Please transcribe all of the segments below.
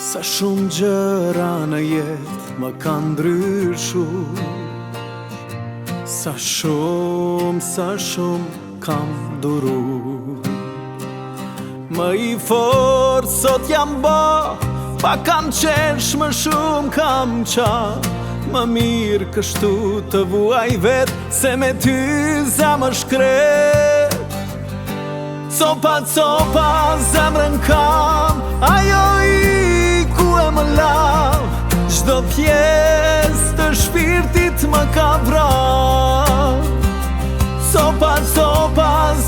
Sa shumë gjëra në jetë më kanë ndryshu, sa shumë kam duru. Më i fortë sot jam ba, pa kam qesh më shumë kam qa. Më mirë kështu të vuaj vetë, se me ty zemë shkret. Copa zemrën kam, ajo i ku e më lav. Çdo pjesë të shpirtit më ka vrarë. Copa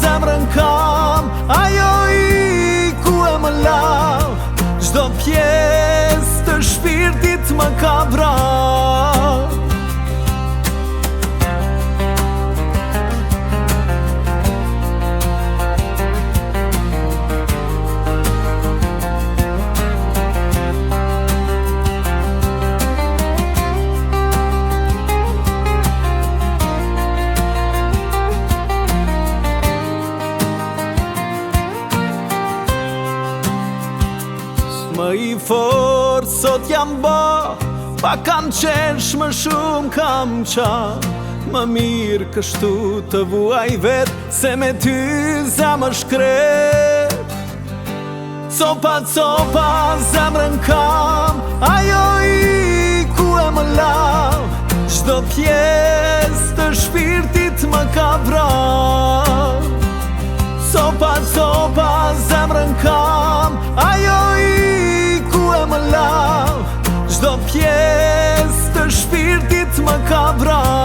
zemrën kam, ajo i ku e më lav. Çdo pjesë të shpirtit më ka vrarë. Më i fortë sot jam ba, pa kam qesh më shumë kam qa. Më mirë kështu të vuaj vetë, se me ty zemë shkret. Copa zemrën kam, ajo i ku e më lav. Çdo pjesë të shpirtit më ka vrarë. Copa zemrën kam, ajo i ku e më lav. Çdo pjesë të shpirtit më ka vrarë.